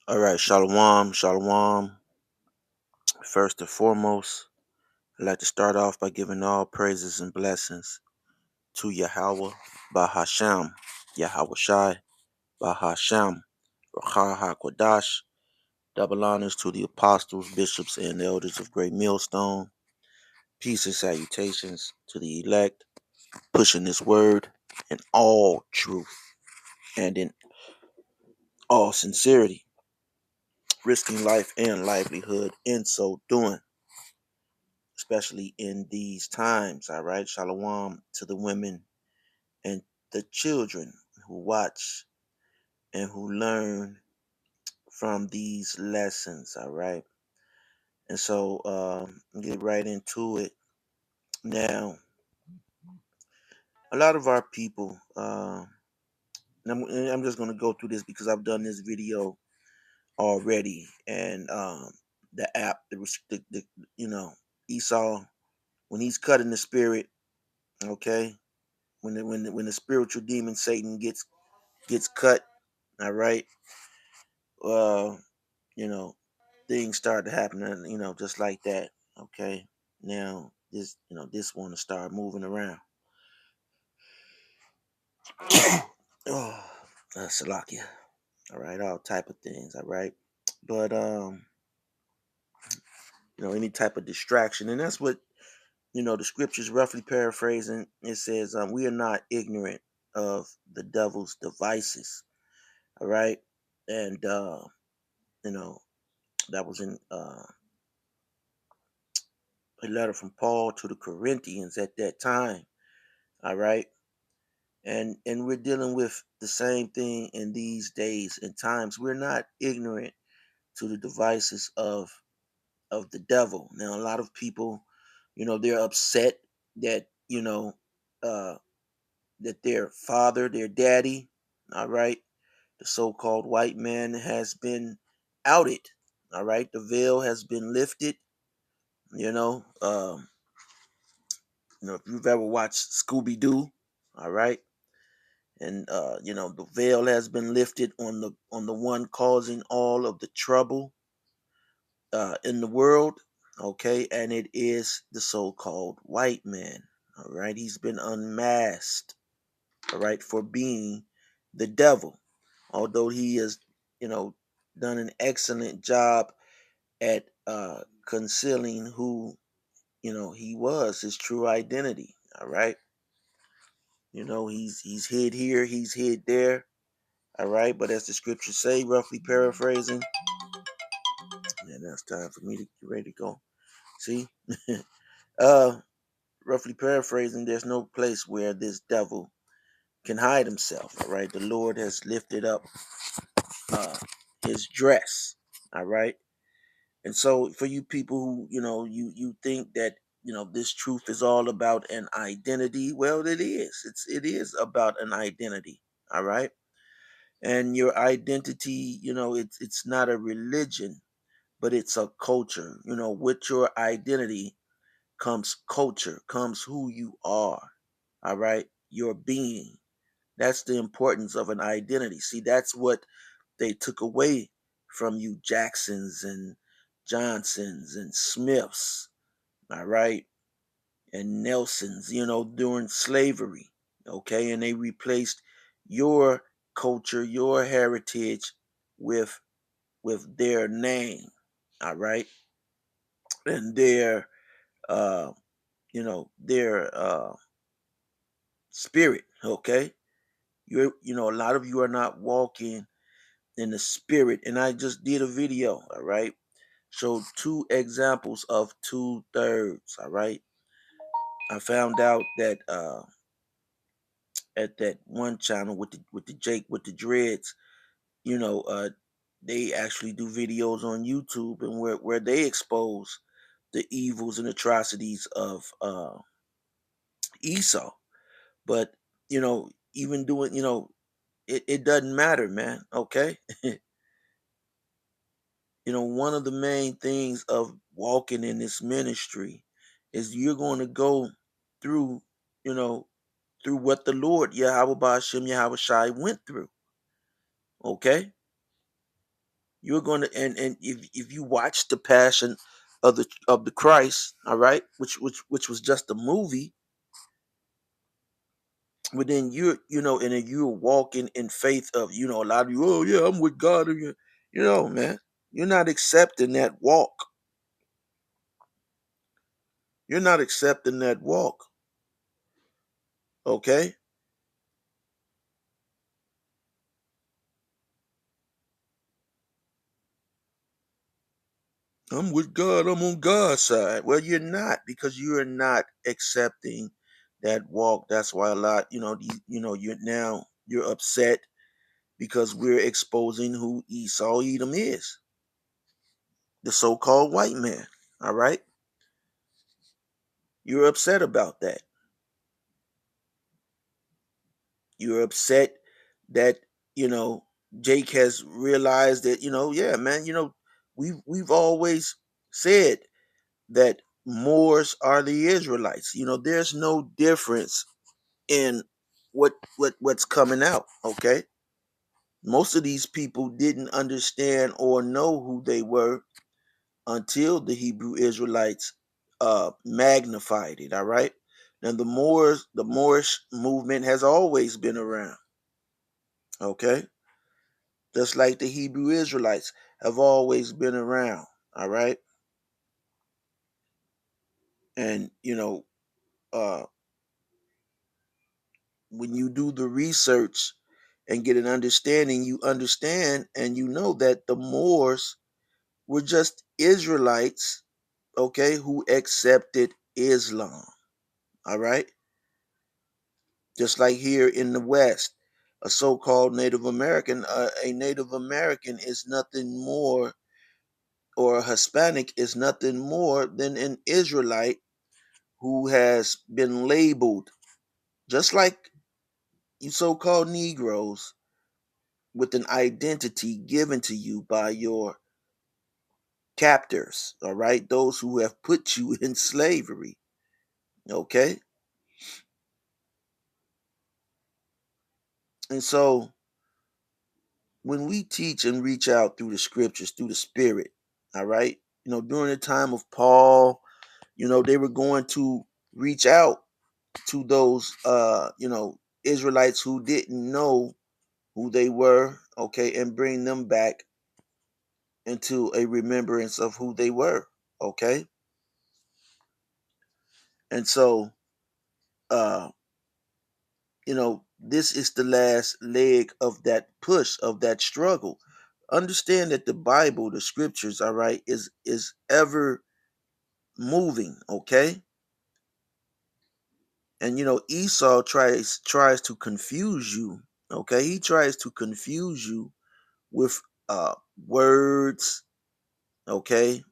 All right, shalom, shalom. First and foremost, I'd like to start off by giving all praises and blessings to Yahweh, Bahasham, Yahweh Shai, Bahasham, Raha HaKodash. Double honors to the apostles, bishops, and elders of Great Millstone. Peace and salutations to the elect, pushing this word in all truth and in all sincerity, risking life and livelihood in so doing, especially in these times. All right, shalom to the women and the children who watch and who learn from these lessons. All right, and so get right into it now. A lot of our people, and I'm just going to go through this because I've done this video already, and the app, the you know, Esau, when he's cut in the spirit, okay, when the spiritual demon Satan gets cut, all right, uh, you know, things start to happen, and just like that, okay. Now this want to start moving around. Oh, Salakia. All right, all type of things. All right, but any type of distraction, and that's what the scriptures roughly paraphrasing. It says, "We are not ignorant of the devil's devices." All right, and you know that was in a letter from Paul to the Corinthians at that time. All right, and we're dealing with the same thing in these days and times. We're not ignorant to the devices of the devil. Now, a lot of people, they're upset that uh, that their father, their daddy, all right, the so-called white man has been outed. All right, the veil has been lifted. You know, um, if you've ever watched Scooby Doo, all right, and the veil has been lifted on the one causing all of the trouble in the world, okay, and it is the so-called white man. All right, he's been unmasked, all right, for being the devil, although he has, done an excellent job at concealing who he was, his true identity. All right, he's hid here, he's hid there. All right, but as the scriptures say, roughly paraphrasing, and that's time for me to get ready to go. See, uh, roughly paraphrasing, there's no place where this devil can hide himself. All right, the Lord has lifted up uh, his dress. All right, and so for you people who you think that this truth is all about an identity, well, it is. It is about an identity. All right, and your identity, it's not a religion, but it's a culture. With your identity comes culture, comes who you are. All right, your being. That's the importance of an identity. See, that's what they took away from you Jacksons and Johnsons and Smiths, all right, and Nelsons, during slavery, okay, and they replaced your culture, your heritage with their name, all right, and uh their spirit, okay. A lot of you are not walking in the spirit, and I just did a video, all right, showed two examples of 2/3. All right, I found out that at that one channel with the Jake with the dreads, you know, uh, they actually do videos on YouTube, and where they expose the evils and atrocities of Esau. But even doing, it doesn't matter, man. Okay, one of the main things of walking in this ministry is you're going to go through, you know, through what the Lord Yahweh Ba'ashem Yahweh Shai went through. Okay? You're gonna and if you watch the passion of the Christ, all right, which was just a movie, but then and then you're walking in faith of, a lot of you, oh yeah, I'm with God, and man, you're not accepting that walk. You're not accepting that walk. Okay? I'm with God, I'm on God's side. Well, you're not, because you're not accepting that walk. That's why a lot, you're upset because we're exposing who Esau Edom is, the so-called white man. All right? You're upset about that. You're upset that, Jake has realized that, yeah, man, we've always said that Moors are the Israelites. There's no difference in what's coming out, okay? Most of these people didn't understand or know who they were until the Hebrew Israelites magnified it, all right? Now the Moorish movement has always been around, okay? Just like the Hebrew Israelites have always been around, all right? And uh when you do the research and get an understanding, you understand and you know that the Moors were just Israelites, okay, who accepted Islam, all right? Just like here in the West, a so-called Native American, a Native American is nothing more, or a Hispanic is nothing more than an Israelite who has been labeled, just like you so-called Negroes, with an identity given to you by your captors, all right? Those who have put you in slavery, okay? And so when we teach and reach out through the scriptures, through the spirit, all right? During the time of Paul, they were going to reach out to those Israelites who didn't know who they were, okay, and bring them back into a remembrance of who they were, okay? And so uh this is the last leg of that push, of that struggle. Understand that the Bible, the scriptures, all right, is ever moving, okay? And Esau tries to confuse you, okay? He tries to confuse you with words, okay?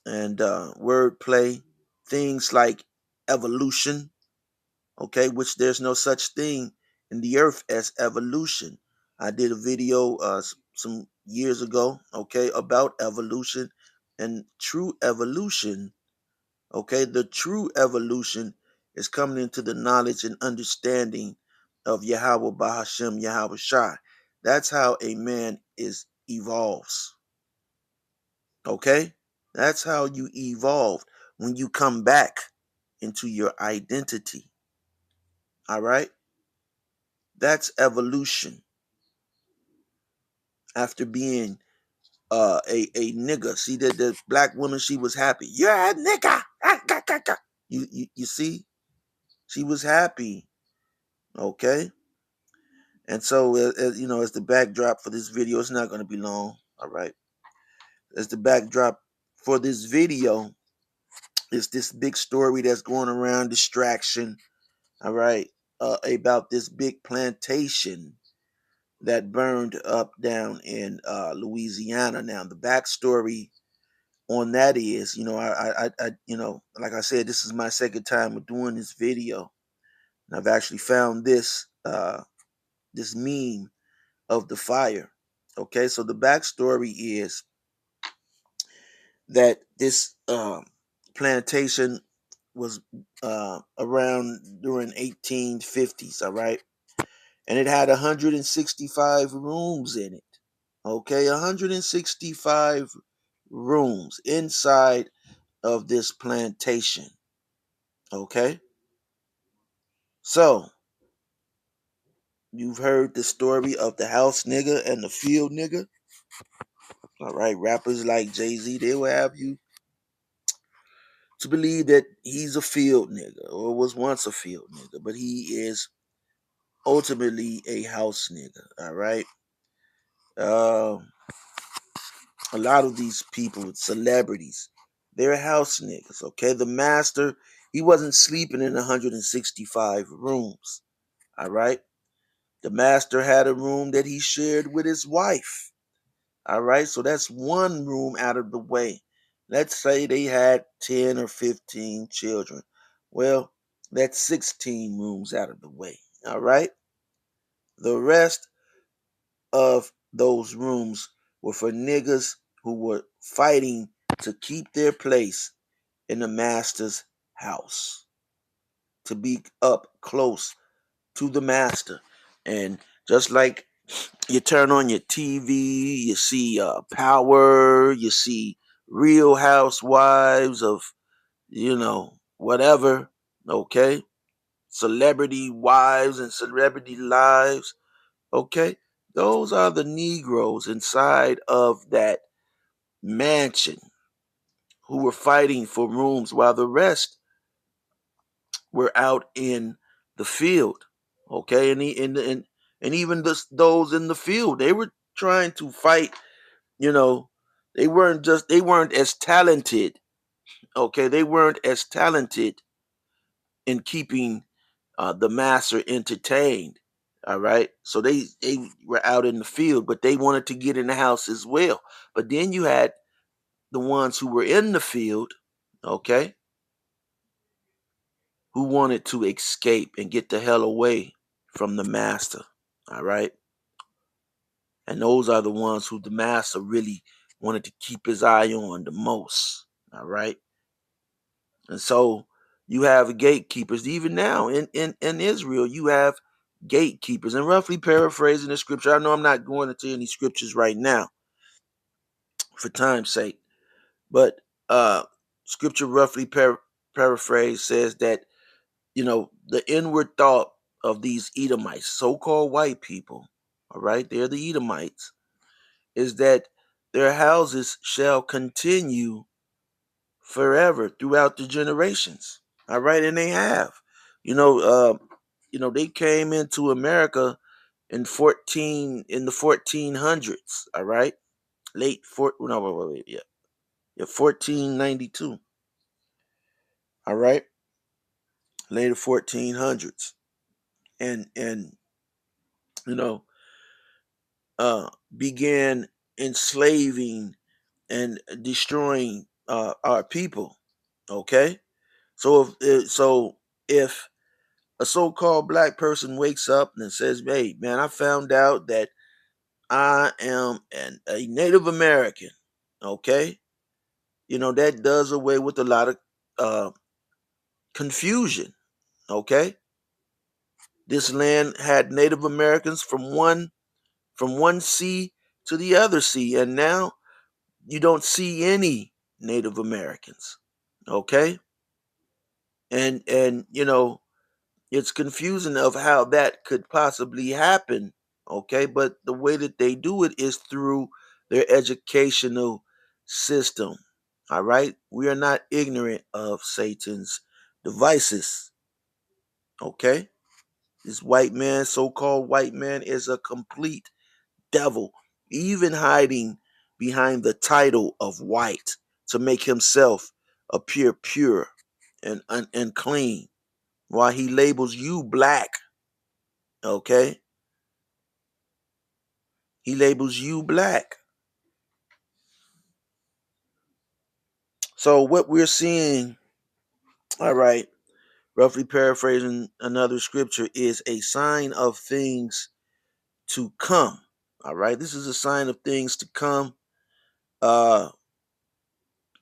And wordplay, things like evolution, okay, which there's no such thing in the earth as evolution. I did a video some years ago, okay, about evolution and true evolution. Okay, the true evolution is coming into the knowledge and understanding of Yahweh Bahashem Yahweh Shai. That's how a man is evolves. Okay, that's how you evolve when you come back into your identity. All right. That's evolution. After being a nigga. See that the black woman, she was happy. You're a nigga. Ah, ga, ga, ga. You see? She was happy. Okay? And so as the backdrop for this video, it's not gonna be long. All right. As the backdrop for this video, it's this big story that's going around, distraction, all right, about this big plantation that burned up down in Louisiana. Now, the backstory on that is, like I said, this is my second time of doing this video, and I've actually found this meme of the fire. Okay, so the backstory is that this plantation was around during 1850s, all right? And it had 165 rooms in it. Okay, 165 rooms inside of this plantation. Okay? So, you've heard the story of the house nigga and the field nigga. All right, rappers like Jay-Z, they will have you to believe that he's a field nigga or was once a field nigga, but he is ultimately a house nigga. All right. A lot of these people, celebrities, they're house niggas. Okay, the master, he wasn't sleeping in 165 rooms. All right. The master had a room that he shared with his wife. All right, so that's one room out of the way. Let's say they had 10 or 15 children. Well, that's 16 rooms out of the way. All right, the rest of those rooms were for niggas who were fighting to keep their place in the master's house, to be up close to the master. And just like you turn on your TV, you see Power, you see Real Housewives of, whatever, okay? Celebrity wives and celebrity lives, okay? Those are the Negroes inside of that mansion who were fighting for rooms while the rest were out in the field, okay? And even those in the field, they were trying to fight. You know, they weren't as talented. Okay, they weren't as talented in keeping the master entertained. All right, so they were out in the field, but they wanted to get in the house as well. But then you had the ones who were in the field, okay, who wanted to escape and get the hell away from the master. All right, and those are the ones who the master really wanted to keep his eye on the most. All right. And so you have gatekeepers. Even now in Israel, you have gatekeepers. And roughly paraphrasing the scripture, I know I'm not going into any scriptures right now for time's sake, but scripture roughly paraphrase says that, the inward thought of these Edomites, so-called white people, all right, they're the Edomites, is that their houses shall continue forever throughout the generations. All right, and they have. You know, uh, they came into America in the 1400s. All right, late four no wait, yeah 1492. All right, later 1400s, and you know began enslaving and destroying our people. Okay, so if a so-called black person wakes up and says, "Hey, man, I found out that I am a Native American," okay, that does away with a lot of uh, confusion. Okay, this land had Native Americans from one sea to the other sea, and now you don't see any Native Americans. Okay, and it's confusing of how that could possibly happen. Okay, but the way that they do it is through their educational system. All right, we are not ignorant of Satan's devices. Okay, this white man, so-called white man, is a complete devil, even hiding behind the title of white to make himself appear pure and clean, while he labels you black. Okay, he labels you black. So what we're seeing, all right, roughly paraphrasing another scripture, is a sign of things to come. All right, this is a sign of things to come. Uh,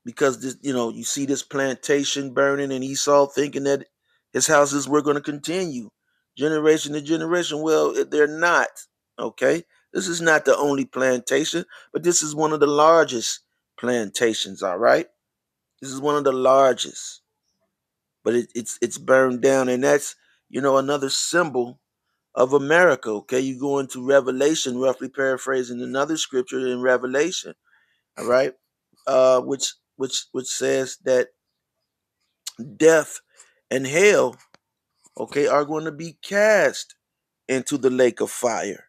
because this, you see this plantation burning, and Esau thinking that his houses were going to continue generation to generation. Well, they're not. Okay, this is not the only plantation, but this is one of the largest plantations. All right, this is one of the largest, but it's burned down, and that's another symbol of America. Okay, you go into Revelation, roughly paraphrasing another scripture in Revelation. All right, which says that death and hell, okay, are going to be cast into the lake of fire.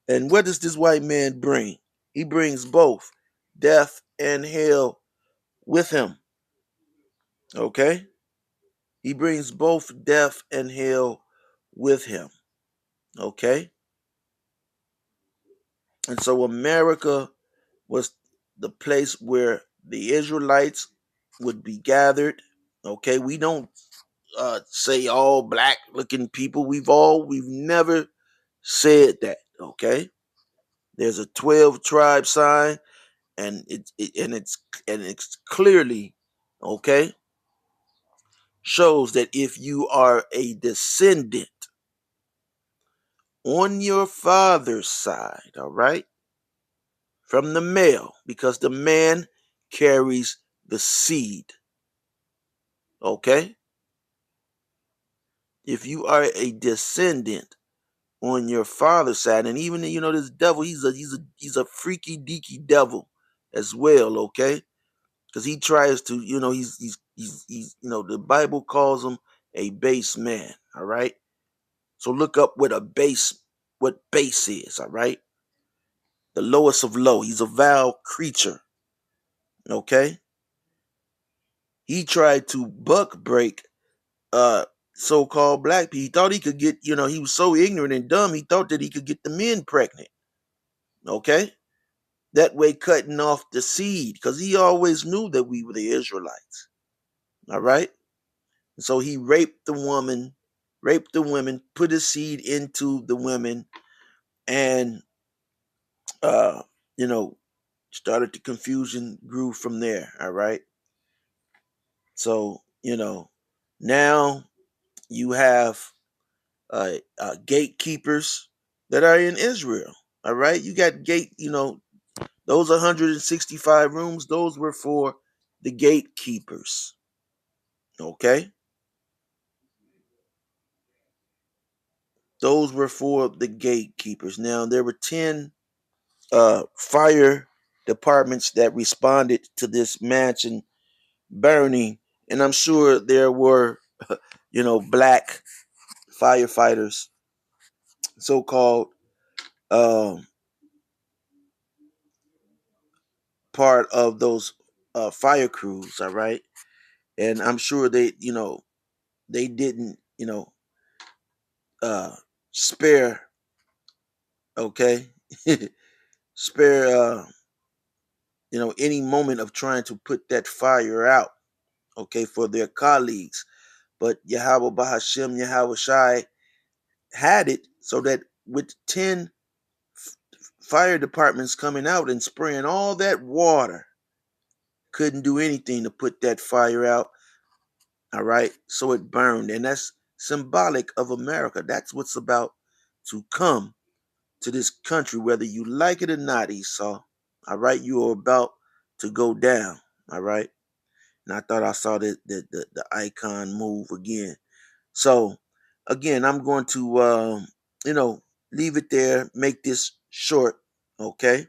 And what does this white man bring? He brings both death and hell with him. Okay, he brings both death and hell with him. Okay, and so America was the place where the Israelites would be gathered. Okay, we don't say all black looking people. We've never said that. Okay, there's a 12 tribe sign, and it's clearly, okay, shows that if you are a descendant on your father's side, all right, from the male, because the man carries the seed. Okay, if you are a descendant on your father's side, and even this devil, he's a freaky deaky devil as well. Okay, because he tries to, he's the Bible calls him a base man. All right, so look up what base is. All right, the lowest of low. He's a vile creature. Okay, he tried to buck break uh so-called black people. He thought he could get, he was so ignorant and dumb, he thought that he could get the men pregnant. Okay, that way cutting off the seed, because he always knew that we were the Israelites. All right, so he raped the women, put his seed into the women, and uh you know started the confusion, grew from there. All right, so now you have gatekeepers that are in Israel. All right, you got those 165 rooms, those were for the gatekeepers. Okay, those were for the gatekeepers. Now there were 10 fire departments that responded to this mansion burning, and I'm sure there were black firefighters, so-called, um, part of those fire crews. All right, and I'm sure they didn't uh, spare, okay, spare any moment of trying to put that fire out, okay, for their colleagues. But Yahweh Bahashem, Yahweh Shai had it so that with 10 fire departments coming out and spraying all that water, couldn't do anything to put that fire out. All right, so it burned, and that's symbolic of America. That's what's about to come to this country, whether you like it or not, Esau. All right, you are about to go down. All right, and I thought I saw the icon move again. So again, I'm going to you know leave it there. Make this short. Okay.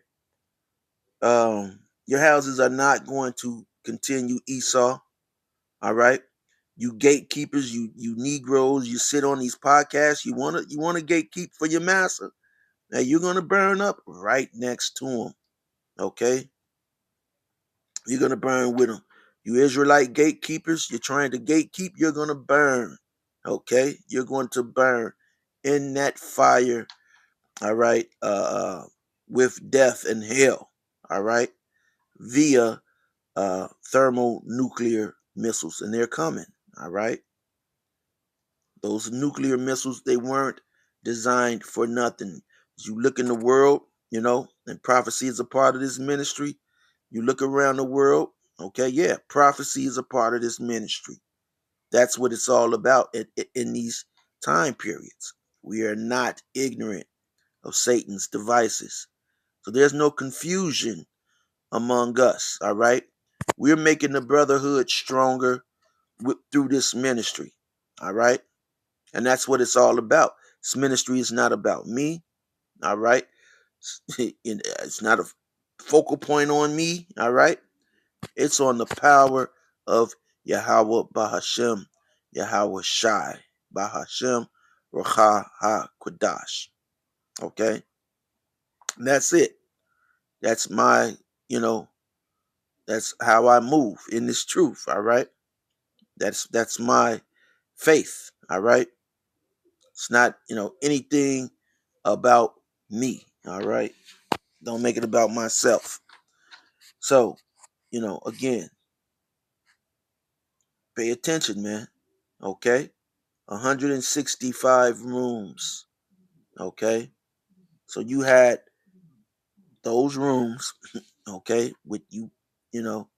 Your houses are not going to continue, Esau. All right. You gatekeepers, you Negroes, you sit on these podcasts. You wanna gatekeep for your master. Now you're gonna burn up right next to him. Okay, you're gonna burn with him. You Israelite gatekeepers, you're trying to gatekeep. You're gonna burn. Okay, you're going to burn in that fire. All right, with death and hell. All right, via thermonuclear missiles, and they're coming. All right. Those nuclear missiles, they weren't designed for nothing. As you look in the world, and prophecy is a part of this ministry. You look around the world, Okay, yeah, prophecy is a part of this ministry. That's what it's all about in these time periods. We are not ignorant of Satan's devices. So there's no confusion among us, all right? We're making the brotherhood stronger through this ministry, all right? And that's what it's all about. This ministry is not about me, all right? It's not a focal point on me, all right? It's on the power of Yahweh Bahashem, Yahweh Shai, Bahashem, Racha HaKodash. Okay? And that's it. That's my, you know, that's how I move in this truth, all right? That's my faith, all right? It's not, anything about me, all right? Don't make it about myself. So, again, pay attention, man. Okay? 165 rooms. Okay? So you had those rooms, okay, with you know,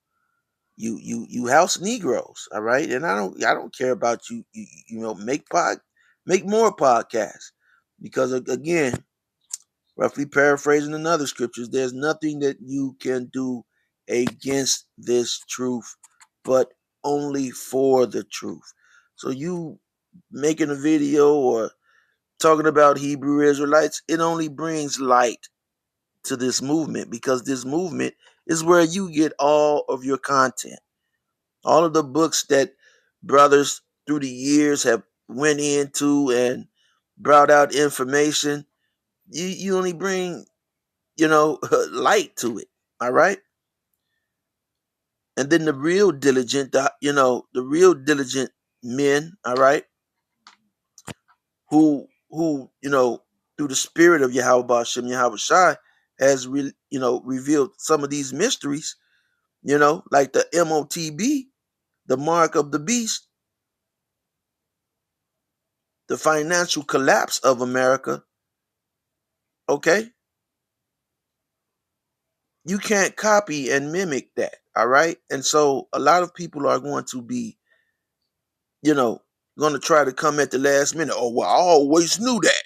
you house Negroes, all right? And I don't care about you, make more podcasts. Because again, roughly paraphrasing another scriptures, there's nothing that you can do against this truth, but only for the truth. So you making a video or talking about Hebrew Israelites, it only brings light to this movement, because this movement is where you get all of your content. All of the books that brothers through the years have went into and brought out information, you only bring, light to it. All right. And then the real diligent, the real diligent men, all right, who through the spirit of Yahweh Bashem, Yahweh Shai, has revealed some of these mysteries, like the MOTB, the mark of the beast, the financial collapse of America. Okay, you can't copy and mimic that. All right, and so a lot of people are going to be, going to try to come at the last minute. Oh well, I always knew that.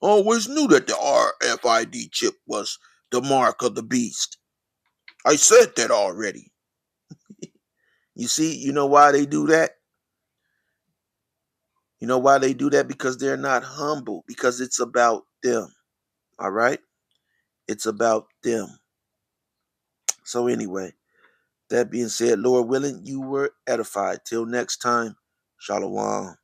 Always knew that the RFID chip was the mark of the beast. I said that already. You see, you know why they do that? You know why they do that? Because they're not humble. Because it's about them. All right? It's about them. So anyway, that being said, Lord willing, you were edified. Till next time, Shalom.